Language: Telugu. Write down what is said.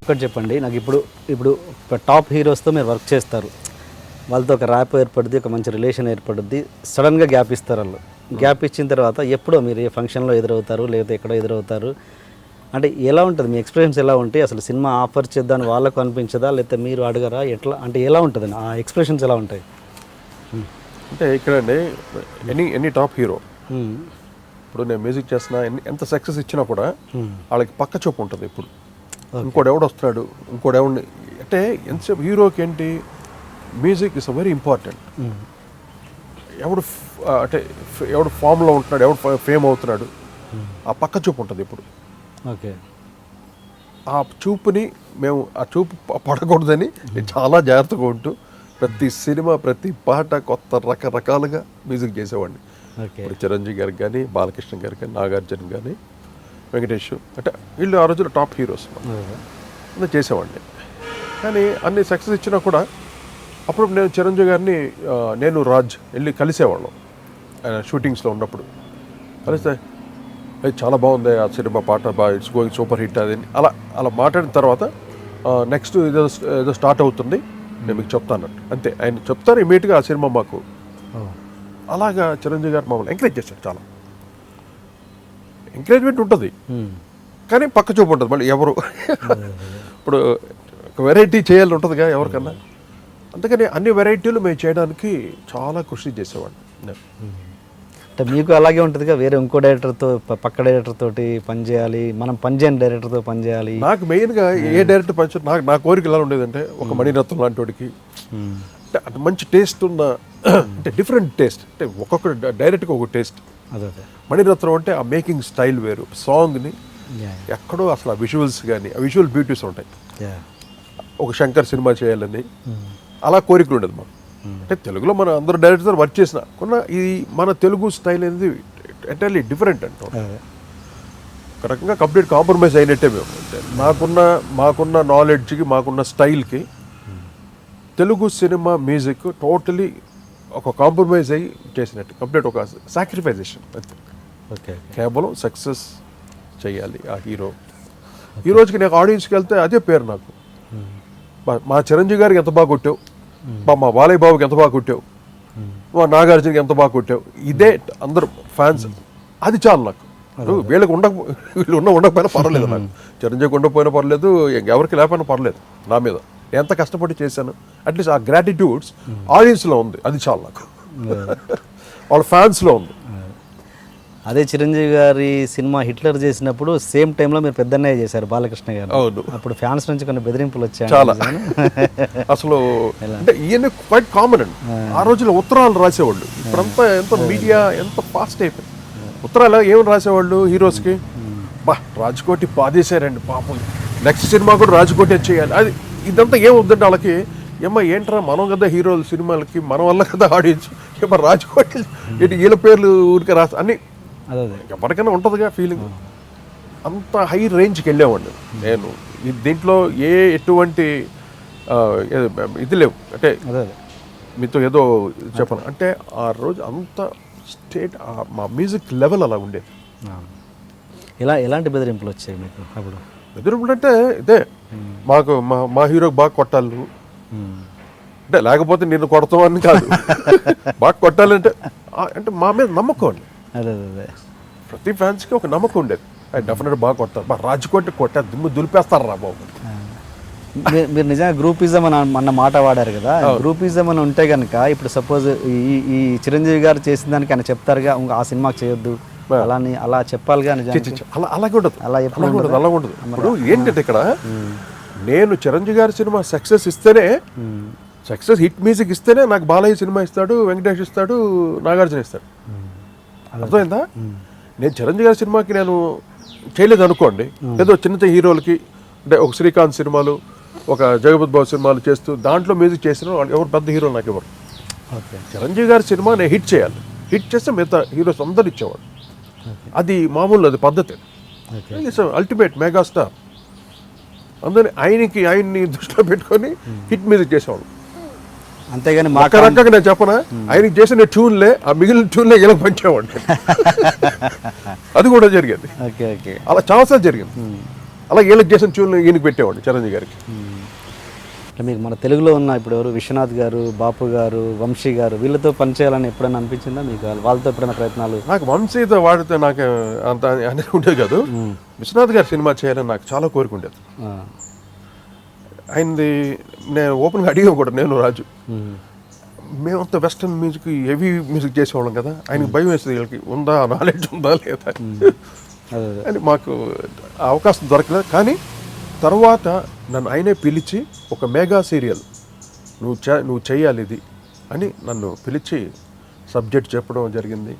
ఒక్కటి చెప్పండి నాకు. ఇప్పుడు టాప్ హీరోస్తో మీరు వర్క్ చేస్తారు, వాళ్ళతో ఒక ర్యాప్ ఏర్పడుద్ది, ఒక మంచి రిలేషన్ ఏర్పడుద్ది, సడన్గా గ్యాప్ ఇస్తారు వాళ్ళు. గ్యాప్ ఇచ్చిన తర్వాత ఎప్పుడో మీరు ఏ ఫంక్షన్లో ఎదురవుతారు, లేకపోతే ఎక్కడో ఎదురవుతారు, అంటే ఎలా ఉంటుంది మీ ఎక్స్పీరియన్స్? ఎలా ఉంటాయి అసలు? సినిమా ఆఫర్ చేద్దాం వాళ్ళకు అనిపించదా, లేకపోతే మీరు అడగరా, ఎట్లా అంటే ఎలా ఉంటుంది ఆ ఎక్స్ప్రెషన్స్ ఎలా ఉంటాయి? అంటే ఇక్కడ ఎనీ టాప్ హీరో ఇప్పుడు నేను మ్యూజిక్ చేస్తున్నా, ఎంత సక్సెస్ ఇచ్చినా కూడా వాళ్ళకి పక్క చూపు ఉంటుంది. ఇప్పుడు ఇంకోటి ఎవడు వస్తున్నాడు, ఇంకోటి ఎవడిని, అంటే ఎంతసేపు హీరోకి ఏంటి, మ్యూజిక్ ఇస్ వెరీ ఇంపార్టెంట్. ఎవడు ఫామ్లో ఉంటున్నాడు, ఎవడు ఫేమ్ అవుతున్నాడు, ఆ పక్క చూపు ఉంటుంది ఇప్పుడు. ఓకే, ఆ చూపుని మేము ఆ చూపు పడకూడదని చాలా జాగ్రత్తగా ఉంటూ ప్రతి సినిమా, ప్రతి పాట కొత్త రకరకాలుగా మ్యూజిక్ చేసేవాడిని. ఇప్పుడు చిరంజీవి గారికి కానీ, బాలకృష్ణ గారికి కానీ, నాగార్జున కానీ, వెంకటేష్, అంటే వీళ్ళు ఆ రోజుల్లో టాప్ హీరోస్ అన్నీ చేసేవాడిని. కానీ అన్ని సక్సెస్ ఇచ్చినా కూడా అప్పుడు నేను చిరంజీవి గారిని, నేను రాజ్ వెళ్ళి కలిసేవాళ్ళం ఆయన షూటింగ్స్లో ఉన్నప్పుడు. కలిస్తే అది చాలా బాగుంది ఆ సినిమా, పాట బాగా, ఇట్స్ గోయింగ్ సూపర్ హిట్ అది అలా మాట్లాడిన తర్వాత నెక్స్ట్ ఏదో స్టార్ట్ అవుతుంది, నేను మీకు చెప్తాను అంతే. ఆయన చెప్తారు ఇమీడియట్గా ఆ సినిమా మాకు. అలాగా చిరంజీవి గారు మమ్మల్ని ఎంకరేజ్ చేశారు. చాలా ఎంకరేజ్మెంట్ ఉంటుంది, కానీ పక్క చూపు ఉంటుంది. మళ్ళీ ఎవరు ఇప్పుడు ఒక వెరైటీ చేయాలని ఉంటుందిగా ఎవరికన్నా, అందుకని అన్ని వెరైటీలు మేము చేయడానికి చాలా కృషి చేసేవాడిని. అంటే మీకు అలాగే ఉంటుందిగా, వేరే ఇంకో డైరెక్టర్తో పక్క డైరెక్టర్ తోటి పని చేయాలి, మనం పనిచేయని డైరెక్టర్తో పని చేయాలి. నాకు మెయిన్గా ఏ డైరెక్టర్ పని నా కోరిక ఎలా ఉండేదంటే, ఒక మణిరత్నం లాంటి వాడికి అంటే అటు మంచి టేస్ట్ ఉన్న, అంటే డిఫరెంట్ టేస్ట్, అంటే ఒక్కొక్క డైరెక్ట్గా ఒక టేస్ట్. అదే మణిరత్నం అంటే ఆ మేకింగ్ స్టైల్ వేరు, సాంగ్ని ఎక్కడో అసలు ఆ విజువల్స్ కానీ, ఆ విజువల్ బ్యూటీస్ ఉంటాయి. ఒక శంకర్ సినిమా చేయాలని అలా కోరికలు ఉండేది మాకు. అంటే తెలుగులో మన అందరూ డైరెక్టర్ వర్క్ చేసిన ఈ మన తెలుగు స్టైల్ అనేది ఎంటైర్లీ డిఫరెంట్ అంటాం. ఒక రకంగా కంప్లీట్ కాంప్రమైజ్ అయినట్టే మేము. అంటే మాకున్న నాలెడ్జ్కి, మాకున్న స్టైల్కి తెలుగు సినిమా మ్యూజిక్ టోటలీ ఒక కాంప్రమైజ్ అయ్యి చేసినట్టు, కంప్లీట్ ఒక సాక్రిఫైజేషన్ అంతే. ఓకే, కేవలం సక్సెస్ చేయాలి ఆ హీరో. ఈ రోజుకి నాకు ఆడియన్స్కి వెళ్తే అదే పేరు నాకు. మా చిరంజీవి గారికి ఎంత బాగా కొట్టావు, మా బాలయ్య బాబుకి ఎంత బాగా కొట్టావు, మా నాగార్జునకి ఎంత బాగా కొట్టావు, ఇదే అందరూ ఫ్యాన్స్. అది చాలు నాకు. వీళ్ళు ఉండకపోయినా పర్వాలేదు, నాకు చిరంజీవికి ఉండకపోయినా పర్లేదు, ఎవరికి లేకపోయినా పర్లేదు, నా మీద ఎంత కష్టపడి చేశాను అట్లీస్ట్ ఆ గ్రాటిట్యూడ్స్ ఆడియన్స్లో ఉంది, అది చాలు నాకు. వాళ్ళ ఫ్యాన్స్లో ఉంది. అదే చిరంజీవి గారి సినిమా హిట్లర్ చేసినప్పుడు సేమ్ టైంలో మీరు పెద్దన్నయ్య చేశారు బాలకృష్ణ గారు. అవును, అప్పుడు ఫ్యాన్స్ నుంచి కొన్ని బెదిరింపులు వచ్చాయి చాలా. అసలు అంటే ఈయన క్వైట్ కామన్ అండి. ఆ రోజుల్లో ఉత్తరాలు రాసేవాళ్ళు. ఇప్పుడంతా ఎంత మీడియా ఎంత ఫాస్ట్ అయిపోయింది. ఉత్తరాలు ఏమని రాసేవాళ్ళు హీరోస్కి, రాజ్కోటి బాధేశారండి పాపం, నెక్స్ట్ సినిమా కూడా రాజ్కోటే చేయాలి. అది ఇదంతా ఏమవుద్దంటే వాళ్ళకి, ఏంట్రా మనం కదా హీరోలు సినిమాలకి, మన వల్ల కదా ఆడియన్స్, రాజ్కోటి వీళ్ళ పేర్లు ఊరికే రాసి అన్ని ఎవరికైనా ఉంటుందిగా ఫీలింగ్. అంత హై రేంజ్కి వెళ్ళేవాడిని నేను. దీంట్లో ఎటువంటి ఇది లేవు. అంటే మీతో ఏదో చెప్పను అంటే, ఆ రోజు అంత స్టేట్ మా మ్యూజిక్ లెవెల్ అలా ఉండేది. ఎలాంటి బెదిరింపులు వచ్చాయి మీకు అప్పుడు? బెదిరింపులు అంటే ఇదే, మాకు మా హీరోకి బాగా కొట్టాలి నువ్వు, అంటే లేకపోతే నిన్ను కొడతామని కాదు, బాగా కొట్టాలంటే అంటే మా మీద నమ్మకం అండి. అదే ప్రతి ఫ్యాన్స్కి ఒక నమ్మకం ఉండేది, డెఫినెట్ బాగా కొడతారు, రాజుకోటి కొట్టే దుమ్ము దులిపేస్తారు రా బాబు. మీరు నిజంగా గ్రూపిజం అని అన్న మాట వాడారు కదా, గ్రూపిజం అని ఉంటే కనుక ఇప్పుడు సపోజ్ ఈ చిరంజీవి గారు చేసిన దానికి ఆయన చెప్తారుగా ఆ సినిమాకి చేయొద్దు అలా చెప్పాలిగా. అలాగే ఉండదు, అలా ఉండదు. ఇప్పుడు ఏంటంటే ఇక్కడ నేను చిరంజీవి గారి సినిమా సక్సెస్ ఇస్తేనే, సక్సెస్ హిట్ మ్యూజిక్ ఇస్తేనే నాకు బాలయ్య సినిమా ఇస్తాడు, వెంకటేష్ ఇస్తాడు, నాగార్జున ఇస్తాడు. అర్థమైందా? నేను చిరంజీవి గారి సినిమాకి నేను చేయలేదు అనుకోండి, ఏదో చిన్న హీరోలకి, అంటే ఒక శ్రీకాంత్ సినిమాలు, ఒక జగపతి బాబు సినిమాలు చేస్తూ దాంట్లో మ్యూజిక్ చేసిన ఎవరు పెద్ద హీరోలు నాకు ఎవరు. చిరంజీవి గారి సినిమా నేను హిట్ చేయాలి, హిట్ చేస్తే మిగతా హీరోస్ అందరు ఇచ్చేవాడు. అది మామూలు, అది పద్ధతి. Ultimate megastar. అందుకని ఆయన్ని దృష్టిలో పెట్టుకొని హిట్ మ్యూజిక్ చేసేవాడు. అంతేగాని రకంగా నేను చెప్పనా, ఆయనకి చేసిన ట్యూన్లే ఆ మిగిలిన ట్యూన్లే ఇలా పంచేవాడు. అది కూడా జరిగింది, అలా చాలాసార్లు జరిగింది. అలా వీళ్ళకి చేసిన ట్యూన్లు ఈయనకి పెట్టేవాడు చిరంజీవి గారికి. అంటే మీకు మన తెలుగులో ఉన్న ఇప్పుడు ఎవరు విశ్వనాథ్ గారు, బాపు గారు, వంశీ గారు వీళ్ళతో పనిచేయాలని ఎప్పుడైనా అనిపించిందా మీకు? వాళ్ళతో ఎప్పుడైనా ప్రయత్నాలు? నాకు వంశీతో వాడితే నాకు అంత అనేది ఉండేది కాదు. విశ్వనాథ్ గారి సినిమా చేయాలని నాకు చాలా కోరిక ఉండేది. ఆయనది నేను ఓపెన్గా అడిగాం కూడా, నేను రాజు. మేమంతా వెస్ట్రన్ మ్యూజిక్, హెవీ మ్యూజిక్ చేసేవాళ్ళం కదా, ఆయనకి భయం వేస్తుంది వీళ్ళకి ఉందా నాలెడ్జ్ ఉందా లేదా అని. మాకు అవకాశం దొరకలేదు. కానీ తర్వాత నన్ను ఆయనే పిలిచి ఒక మెగా సీరియల్ నువ్వు చేయాలి ఇది అని నన్ను పిలిచి సబ్జెక్ట్ చెప్పడం జరిగింది.